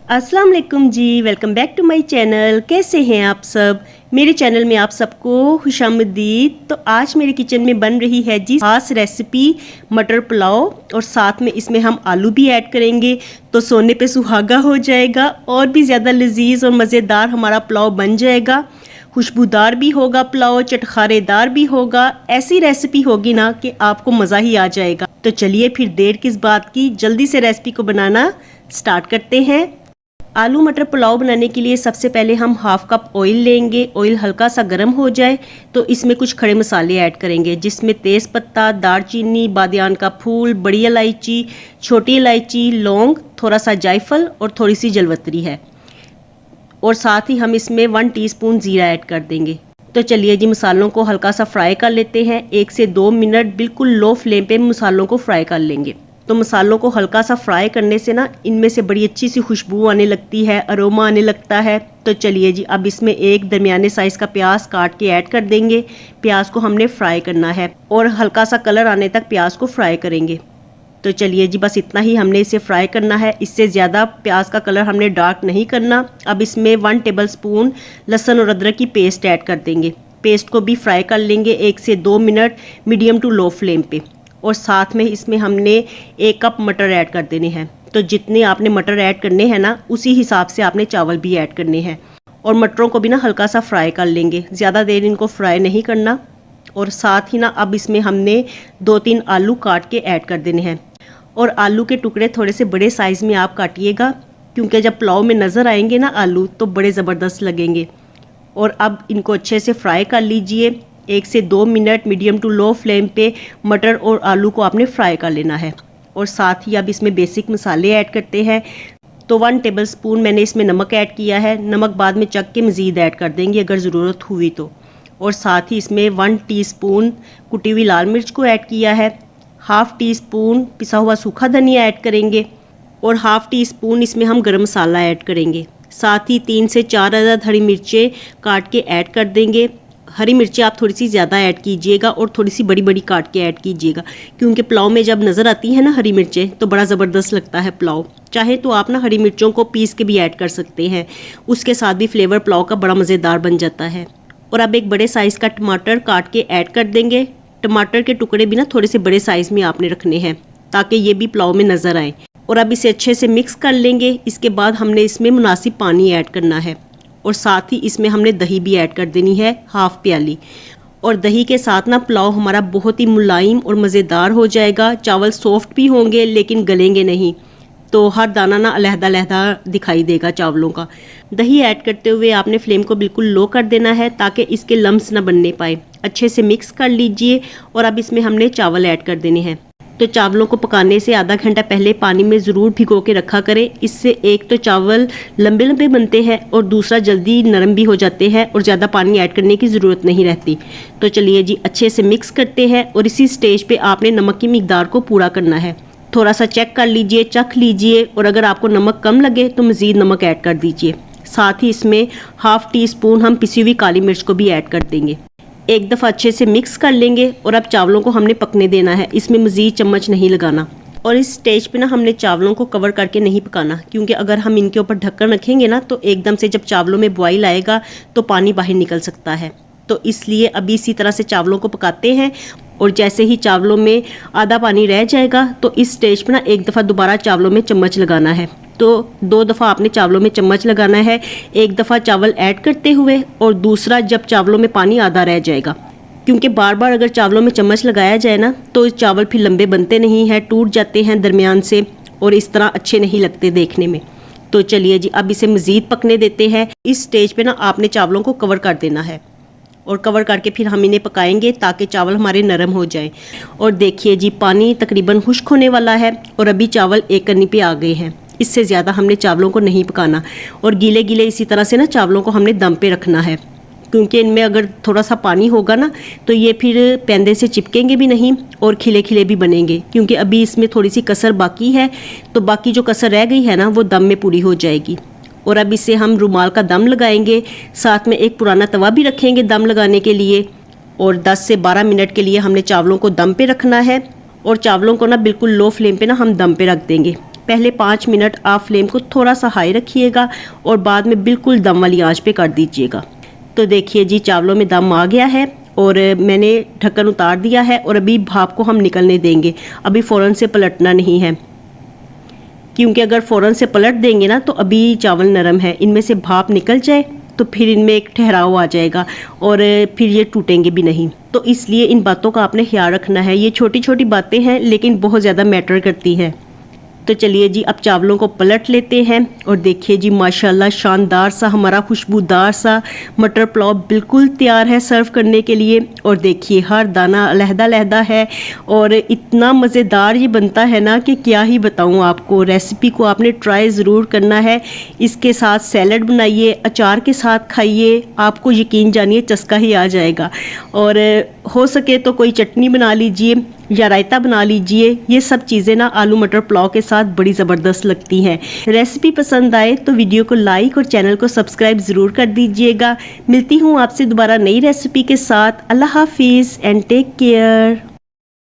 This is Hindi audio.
अस्सलाम वालेकुम जी, welcome back to my channel. कैसे हैं आप सब? मेरे चैनल में आप सबको खुशामदीद। तो आज मेरे किचन में बन रही है जी खास रेसिपी मटर पुलाव, और साथ में इसमें हम आलू भी ऐड करेंगे तो सोने पे सुहागा हो जाएगा और भी ज़्यादा लजीज और मज़ेदार हमारा पुलाव बन जाएगा। खुशबूदार भी होगा पुलाव, चटखारेदार भी होगा। ऐसी रेसिपी होगी ना कि आपको मज़ा ही आ जाएगा। तो चलिए फिर देर किस बात की, जल्दी से रेसिपी को बनाना स्टार्ट करते हैं। आलू मटर पुलाव बनाने के लिए सबसे पहले हम हाफ कप ऑयल लेंगे। ऑयल हल्का सा गर्म हो जाए तो इसमें कुछ खड़े मसाले ऐड करेंगे, जिसमें तेज़ पत्ता, दालचीनी, बादियान का फूल, बड़ी इलायची, छोटी इलायची, लौंग, थोड़ा सा जायफल और थोड़ी सी जलवतरी है। और साथ ही हम इसमें 1 टीस्पून ज़ीरा ऐड कर देंगे। तो चलिए जी मसालों को हल्का सा फ्राई कर लेते हैं। 1 से 2 मिनट बिल्कुल लो फ्लेम पे मसालों को फ्राई कर लेंगे। तो मसालों को हल्का सा फ्राई करने से ना इनमें से बड़ी अच्छी सी खुशबू आने लगती है, अरोमा आने लगता है। तो चलिए जी अब इसमें एक दरमियाने साइज़ का प्याज काट के ऐड कर देंगे। प्याज को हमने फ्राई करना है और हल्का सा कलर आने तक प्याज को फ्राई करेंगे। तो चलिए जी बस इतना ही हमने इसे फ्राई करना है, इससे ज़्यादा प्याज का कलर हमने डार्क नहीं करना। अब इसमें 1 टेबलस्पून लहसुन और अदरक की पेस्ट ऐड कर देंगे। पेस्ट को भी फ्राई कर लेंगे 1 से 2 minute medium to low flame पे। और साथ में इसमें हमने 1 कप मटर ऐड कर देने हैं। तो जितने आपने मटर ऐड करने हैं ना, उसी हिसाब से आपने चावल भी ऐड करने हैं। और मटरों को भी ना हल्का सा फ्राई कर लेंगे, ज़्यादा देर इनको फ्राई नहीं करना। और साथ ही ना अब इसमें हमने 2-3 आलू काट के ऐड कर देने हैं। और आलू के टुकड़े थोड़े से बड़े साइज़ में आप काटिएगा, क्योंकि जब पुलाव में नज़र आएंगे ना आलू तो बड़े ज़बरदस्त लगेंगे। और अब इनको अच्छे से फ्राई कर लीजिए। 1 से 2 minute medium to low flame पे मटर और आलू को आपने फ्राई कर लेना है। और साथ ही अब इसमें बेसिक मसाले ऐड करते हैं। तो 1 टेबलस्पून मैंने इसमें नमक ऐड किया है। नमक बाद में चख के मज़ीद ऐड कर देंगे अगर ज़रूरत हुई तो। और साथ ही इसमें 1 टीस्पून कुटी हुई लाल मिर्च को ऐड किया है। हाफ़ टीस्पून पिसा हुआ सूखा धनिया ऐड करेंगे। और हाफ़ टीस्पून इसमें हम गरम मसाला ऐड करेंगे। साथ ही 3 से 4 अदद हरी मिर्चें काट के ऐड कर देंगे। हरी मिर्ची आप थोड़ी सी ज़्यादा ऐड कीजिएगा और थोड़ी सी बड़ी बड़ी काट के ऐड कीजिएगा, क्योंकि पुलाव में जब नज़र आती है ना हरी मिर्चें तो बड़ा ज़बरदस्त लगता है पुलाव। चाहे तो आप ना हरी मिर्चों को पीस के भी ऐड कर सकते हैं, उसके साथ भी फ्लेवर पुलाव का बड़ा मज़ेदार बन जाता है। और अब एक बड़े साइज़ का टमाटर काट के ऐड कर देंगे। टमाटर के टुकड़े भी ना थोड़े से बड़े साइज़ में आपने रखने हैं ताकि ये भी पुलाव में नज़र आए। और अब इसे अच्छे से मिक्स कर लेंगे। इसके बाद हमने इसमें मुनासिब पानी ऐड करना है। और साथ ही इसमें हमने दही भी ऐड कर देनी है, हाफ़ प्याली। और दही के साथ ना पुलाव हमारा बहुत ही मुलायम और मज़ेदार हो जाएगा। चावल सॉफ्ट भी होंगे लेकिन गलेंगे नहीं, तो हर दाना ना अलहदा दिखाई देगा चावलों का। दही ऐड करते हुए आपने फ्लेम को बिल्कुल लो कर देना है ताकि इसके लम्स ना बनने पाए। अच्छे से मिक्स कर लीजिए। और अब इसमें हमने चावल ऐड कर देने हैं। तो चावलों को पकाने से आधा घंटा पहले पानी में ज़रूर भिगो के रखा करें। इससे एक तो चावल लंबे लंबे बनते हैं और दूसरा जल्दी नरम भी हो जाते हैं और ज़्यादा पानी ऐड करने की ज़रूरत नहीं रहती। तो चलिए जी अच्छे से मिक्स करते हैं। और इसी स्टेज पे आपने नमक की मिकदार को पूरा करना है। थोड़ा सा चेक कर लीजिए, चख लीजिए, और अगर आपको नमक कम लगे तो मज़ीद नमक ऐड कर दीजिए। साथ ही इसमें हाफ़ टीस्पून हम पिसी हुई काली मिर्च को भी ऐड कर देंगे। एक दफ़ा अच्छे से मिक्स कर लेंगे। और अब चावलों को हमने पकने देना है, इसमें मज़ीद चम्मच नहीं लगाना। और इस स्टेज पे ना हमने चावलों को कवर करके नहीं पकाना, क्योंकि अगर हम इनके ऊपर ढक्कन रखेंगे ना तो एकदम से जब चावलों में बॉईल आएगा तो पानी बाहर निकल सकता है। तो इसलिए अभी इसी तरह से चावलों को पकाते हैं। और जैसे ही चावलों में आधा पानी रह जाएगा तो इस स्टेज पे ना एक दफ़ा दोबारा चावलों में चम्मच लगाना है। तो 2 दफ़ा आपने चावलों में चम्मच लगाना है, एक दफ़ा चावल ऐड करते हुए और दूसरा जब चावलों में पानी आधा रह जाएगा। क्योंकि बार बार अगर चावलों में चम्मच लगाया जाए ना तो चावल फिर लंबे बनते नहीं हैं, टूट जाते हैं दरमियान से और इस तरह अच्छे नहीं लगते देखने में। तो चलिए जी अब इसे मज़ीद पकने देते हैं। इस स्टेज पे ना आपने चावलों को कवर कर देना है और कवर करके फिर हम इन्हें पकाएंगे ताकि चावल हमारे नरम हो जाएं। और देखिए जी पानी तकरीबन खुश्क होने वाला है और अभी चावल एक कनी पे आ गए हैं। इससे ज़्यादा हमने चावलों को नहीं पकाना। और गीले गीले इसी तरह से ना चावलों को हमने दम पे रखना है, क्योंकि इनमें अगर थोड़ा सा पानी होगा ना तो ये फिर पैंदे से चिपकेंगे भी नहीं और खिले खिले भी बनेंगे। क्योंकि अभी इसमें थोड़ी सी कसर बाकी है, तो बाकी जो कसर रह गई है ना वो दम में पूरी हो जाएगी। और अब इसे हम रुमाल का दम लगाएंगे। साथ में एक पुराना तवा भी रखेंगे दम लगाने के लिए। और 10 से 12 मिनट के लिए हमने चावलों को दम पे रखना है। और चावलों को ना बिल्कुल लो फ्लेम पे ना हम दम पे रख देंगे। पहले 5 मिनट आप फ्लेम को थोड़ा सा हाई रखिएगा और बाद में बिल्कुल दम वाली आंच पे कर दीजिएगा। तो देखिए जी चावलों में दम आ गया है और मैंने ढक्कन उतार दिया है और अभी भाप को हम निकलने देंगे। अभी फ़ौरन से पलटना नहीं है, क्योंकि अगर फ़ौरन से पलट देंगे ना तो अभी चावल नरम है, इनमें से भाप निकल जाए तो फिर इनमें एक ठहराव आ जाएगा और फिर ये टूटेंगे भी नहीं। तो इसलिए इन बातों का आपने ख्याल रखना है। ये छोटी छोटी बातें हैं लेकिन बहुत ज़्यादा मैटर करती हैं। तो चलिए जी अब चावलों को पलट लेते हैं और देखिए जी माशाल्लाह शानदार सा हमारा खुशबूदार सा मटर पुलाव बिल्कुल तैयार है सर्व करने के लिए। और देखिए हर दाना अलहदा है और इतना मज़ेदार ये बनता है ना कि क्या ही बताऊँ आपको। रेसिपी को आपने ट्राई ज़रूर करना है। इसके साथ सैलड बनाइए, अचार के साथ खाइए, आपको यकीन जानिए चस्का ही आ जाएगा। और हो सके तो कोई चटनी बना लीजिए या रायता बना लीजिए। ये सब चीज़ें ना आलू मटर पुलाव के साथ बड़ी ज़बरदस्त लगती हैं। रेसिपी पसंद आए तो वीडियो को लाइक और चैनल को सब्सक्राइब ज़रूर कर दीजिएगा। मिलती हूँ आपसे दोबारा नई रेसिपी के साथ। अल्लाह हाफिज़ एंड टेक केयर।